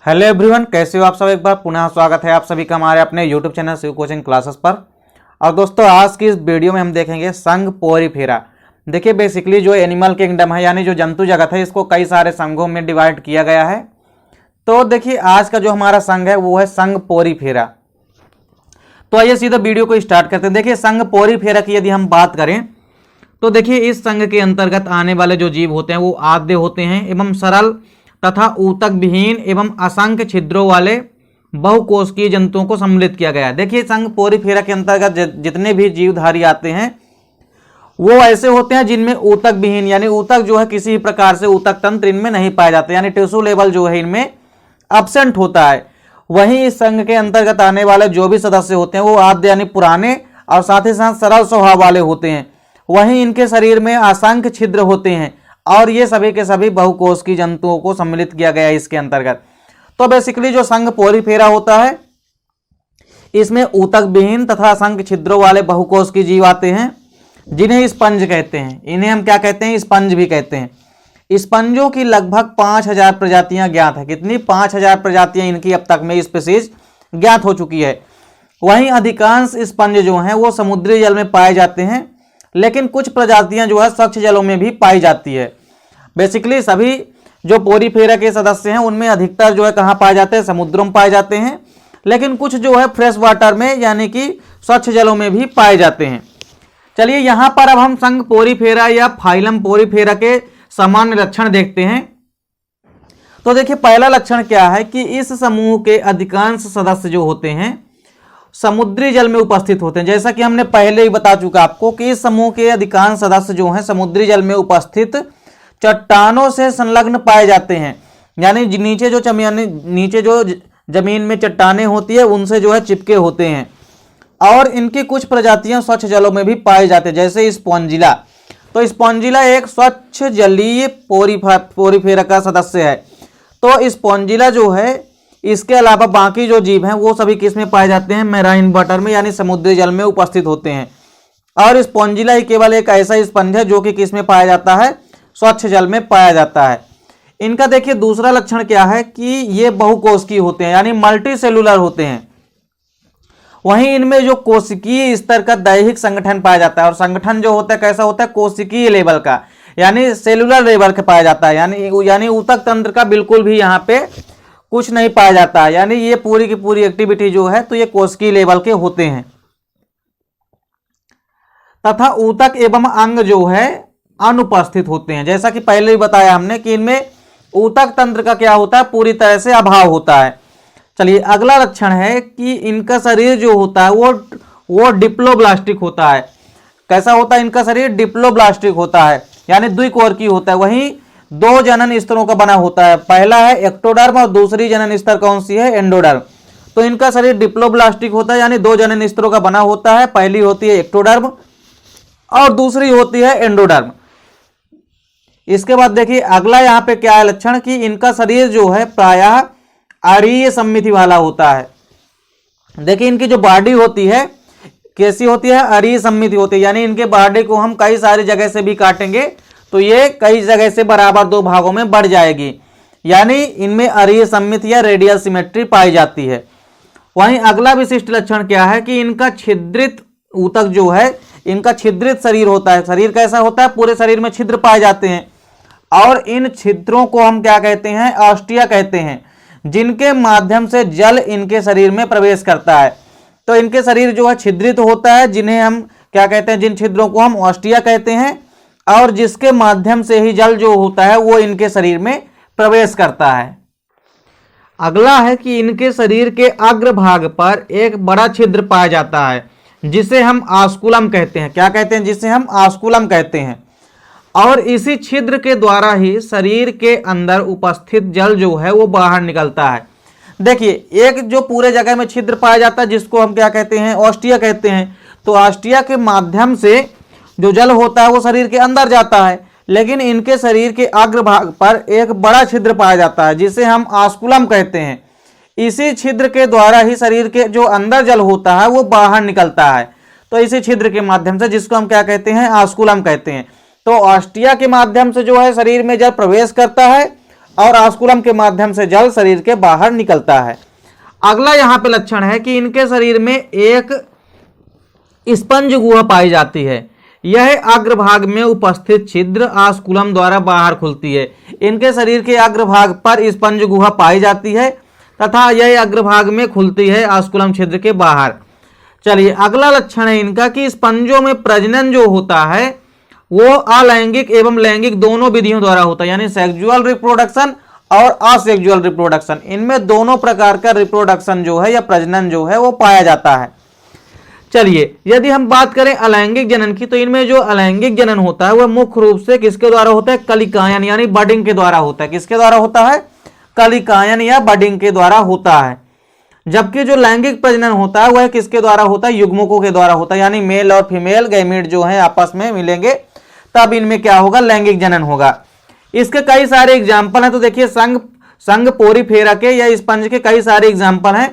Hello everyone, कैसे हो आप सब। एक बार पुनः स्वागत है आप सभी का हमारे अपने YouTube channel Shiv coaching classes पर। और दोस्तों, आज की इस वीडियो में हम देखेंगे संघ पोरीफेरा। देखिए, बेसिकली जो एनिमल किंगडम है यानी जो जंतु जगत है, इसको कई सारे संघों में डिवाइड किया गया है। तो देखिए, आज का जो हमारा संघ है वो है संघ पोरीफेरा। तो आइए सीधा वीडियो को स्टार्ट करते हैं। देखिए, संघ पोरीफेरा की यदि हम बात करें तो देखिए, इस संघ के अंतर्गत आने वाले जो जीव होते हैं वो आद्य होते हैं एवं सरल तथा ऊतक विहीन एवं असंख्य छिद्रों वाले बहुकोशिकीय जंतुओं को सम्मिलित किया गया है। देखिए, संघ पोरीफेरा के अंतर्गत जितने भी जीवधारी आते हैं वो ऐसे होते हैं जिनमें ऊतक विहीन यानी ऊतक जो है किसी प्रकार से ऊतक तंत्र इनमें नहीं पाए जाते, यानी टिश्यू लेवल जो है इनमें एब्सेंट होता है। वहीं इस संघ के अंतर्गत आने वाले जो भी सदस्य होते हैं वो आद्य यानी पुराने और साथ ही साथ सरल स्वभाव वाले होते हैं। वहीं इनके शरीर में असंख्य छिद्र होते हैं और ये सभी के सभी बहुकोशिकीय जंतुओं को सम्मिलित किया गया है इसके अंतर्गत। तो बेसिकली जो संघ पोरीफेरा होता है इसमें ऊतक विहीन तथा असंख्य छिद्रों वाले बहुकोशिकीय जीव आते हैं जिन्हें स्पंज कहते हैं। इन्हें हम क्या कहते हैं? स्पंज भी कहते हैं। स्पंजों की लगभग 5000 प्रजातियां ज्ञात है। कितनी? 5000 प्रजातियां इनकी अब तक में स्पीशीज ज्ञात हो चुकी है। वहीं अधिकांश स्पंज जो हैं वो समुद्री जल में पाए जाते हैं, लेकिन कुछ प्रजातियां जो है स्वच्छ जलों में भी पाई जाती है। बेसिकली सभी जो पोरीफेरा के सदस्य हैं उनमें अधिकतर जो है कहाँ पाए जाते हैं? समुद्रों में पाए जाते हैं, लेकिन कुछ जो है फ्रेश वाटर में यानी कि स्वच्छ जलों में भी पाए जाते हैं। चलिए, यहां पर अब हम संघ पोरीफेरा या फाइलम पोरीफेरा के सामान्य लक्षण देखते हैं। तो देखिए, पहला लक्षण क्या है कि इस समूह के अधिकांश सदस्य जो होते हैं समुद्री जल में उपस्थित होते हैं। जैसा कि हमने पहले ही बता चुका आपको कि इस समूह के अधिकांश सदस्य जो हैं समुद्री जल में उपस्थित चट्टानों से संलग्न पाए जाते हैं, यानी नीचे जो जमीन में चट्टानें होती है उनसे जो है चिपके होते हैं। और इनकी कुछ प्रजातियां स्वच्छ जलों में भी पाए जाते हैं, जैसे स्पॉन्जिला। तो स्पॉन्जिला एक स्वच्छ जलीय पोरीफेरा का सदस्य है। तो स्पॉन्जिला जो है, इसके अलावा बाकी जो जीव हैं वो सभी किस में पाए जाते हैं? मैराइन वाटर में यानी समुद्री जल में उपस्थित होते हैं। और स्पॉन्जिला ही केवल एक ऐसा स्पंज है जो कि किस में पाया जाता है? स्वच्छ जल में पाया जाता है। इनका देखिए दूसरा लक्षण क्या है कि ये बहुकोशिकीय होते हैं यानी मल्टी सेलुलर होते हैं। वहीं इनमें जो कोशिकीय स्तर का दैहिक संगठन पाया जाता है, और संगठन जो होता है कैसा होता है? कोशिकीय लेवल का यानी सेलुलर लेवल का पाया जाता है, यानी ऊतक तंत्र का बिल्कुल भी यहाँ पे कुछ नहीं पाया जाता है। यानी ये पूरी की पूरी एक्टिविटी जो है तो ये कोशिकीय लेवल के होते हैं। तथा ऊतक एवं अंग जो है अनुपस्थित होते हैं। जैसा कि पहले ही बताया हमने कि इनमें ऊतक तंत्र का क्या होता है? पूरी तरह से अभाव होता है। चलिए, अगला लक्षण है कि इनका शरीर जो होता है वो डिप्लोब्लास्टिक होता है। कैसा होता है इनका शरीर? डिप्लोब्लास्टिक होता है यानी द्विकोरकीय होता है। वहीं दो जनन स्तरों का बना होता है, पहला है एक्टोडर्म और दूसरी जनन स्तर कौन सी है? एंडोडर्म। तो इनका शरीर डिप्लोब्लास्टिक होता है यानी दो जनन स्तरों का बना होता है। पहली होती है एक्टोडर्म और दूसरी होती है एंडोडर्म। इसके बाद देखिए अगला यहाँ पे क्या है लक्षण कि इनका शरीर जो है प्रायः अरीय सममिति वाला होता है। देखिए, इनकी जो बॉडी होती है कैसी होती है? अरीय सममिति होती है, यानी इनके बॉडी को हम कई सारी जगह से भी काटेंगे तो ये कई जगह से बराबर दो भागों में बढ़ जाएगी, यानी इनमें अरीय सममिति या रेडियल सिमेट्री पाई जाती है। वहीं अगला विशिष्ट लक्षण क्या है कि इनका छिद्रित ऊतक जो है, इनका छिद्रित शरीर होता है। शरीर कैसा होता है? पूरे शरीर में छिद्र पाए जाते हैं और इन छिद्रों को हम क्या कहते हैं? ऑस्टिया कहते हैं, जिनके माध्यम से जल इनके शरीर में प्रवेश करता है। तो इनके शरीर जो है छिद्रित होता है, जिन्हें हम क्या कहते हैं? जिन छिद्रों को हम ऑस्टिया कहते हैं, और जिसके माध्यम से ही जल जो होता है वो इनके शरीर में प्रवेश करता है। अगला है कि इनके शरीर के अग्रभाग पर एक बड़ा छिद्र पाया जाता है जिसे हम ऑस्कुलम कहते हैं। क्या कहते हैं? जिसे हम ऑस्कुलम कहते हैं। और इसी छिद्र के द्वारा ही शरीर के अंदर उपस्थित जल जो है वो बाहर निकलता है। देखिए, एक जो पूरे जगह में छिद्र पाया जाता है जिसको हम क्या कहते हैं? ऑस्टिया कहते हैं। तो ऑस्टिया के माध्यम से जो जल होता है वो शरीर के अंदर जाता है, लेकिन इनके शरीर के अग्रभाग पर एक बड़ा छिद्र पाया जाता है जिसे हम ऑस्कुलम कहते हैं। इसी छिद्र के द्वारा ही शरीर के जो अंदर जल होता है वो बाहर निकलता है। तो इसी छिद्र के माध्यम से, जिसको हम क्या कहते हैं? ऑस्कुलम कहते हैं। तो ऑस्टिया के माध्यम से जो है शरीर में जल प्रवेश करता है और ऑस्कुलम के माध्यम से जल शरीर के बाहर निकलता है। अगला यहाँ पे लक्षण है कि इनके शरीर में एक स्पंज गुहा पाई जाती है। यह अग्रभाग में उपस्थित छिद्र ऑस्कुलम द्वारा बाहर खुलती है। इनके शरीर के अग्रभाग पर स्पंज गुहा पाई जाती है तथा यह अग्रभाग में खुलती है ऑस्कुलम छिद्र के बाहर। चलिए अगला लक्षण है इनका कि स्पंजों में प्रजनन जो होता है वो अलैंगिक एवं लैंगिक दोनों विधियों द्वारा होता है, यानी सेक्सुअल रिप्रोडक्शन और असेक्सुअल रिप्रोडक्शन, इनमें दोनों प्रकार का रिप्रोडक्शन जो है या प्रजनन जो है वो पाया जाता है। चलिए यदि हम बात करें अलैंगिक जनन की, तो इनमें जो अलैंगिक जनन होता है वह मुख्य रूप से किसके द्वारा होता है? कलिकायन यानी बडिंग के द्वारा होता है। किसके द्वारा होता है? कलिकायन या बडिंग के द्वारा होता है। जबकि जो लैंगिक प्रजनन होता है वह किसके द्वारा होता है? युग्मकों के द्वारा होता है, यानी मेल और फीमेल गैमीट जो है आपस में मिलेंगे तब इनमें क्या होगा? लैंगिक जनन होगा। इसके कई सारे एग्जाम्पल हैं, तो देखिए संघ पोरीफेरा के या स्पंज के कई सारे एग्जाम्पल हैं।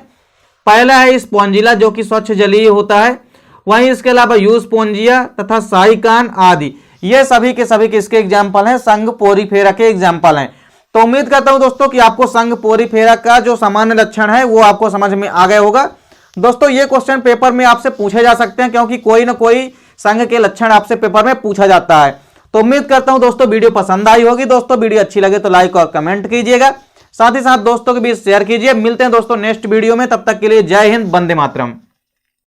पहला है स्पॉन्जिला जो कि स्वच्छ जलीय होता है, वहीं इसके अलावा यूस्पोंजिया तथा साइकान आदि, ये सभी के सभी किसके एग्जाम्पल हैं? संघ पोरीफेरा के एग्जाम्पल हैं। तो उम्मीद करता हूं दोस्तों कि आपको संघ पोरीफेरा का जो सामान्य लक्षण है वो आपको समझ में आ गया होगा। दोस्तों ये क्वेश्चन पेपर में आपसे पूछे जा सकते हैं, क्योंकि कोई ना कोई संघ के लक्षण आपसे पेपर में पूछा जाता है। तो उम्मीद करता हूं दोस्तों वीडियो पसंद आई होगी। दोस्तों वीडियो अच्छी लगे तो लाइक और कमेंट कीजिएगा, साथ ही साथ दोस्तों के बीच शेयर कीजिए। मिलते हैं दोस्तों नेक्स्ट वीडियो में, तब तक के लिए जय हिंद, वंदे मातरम।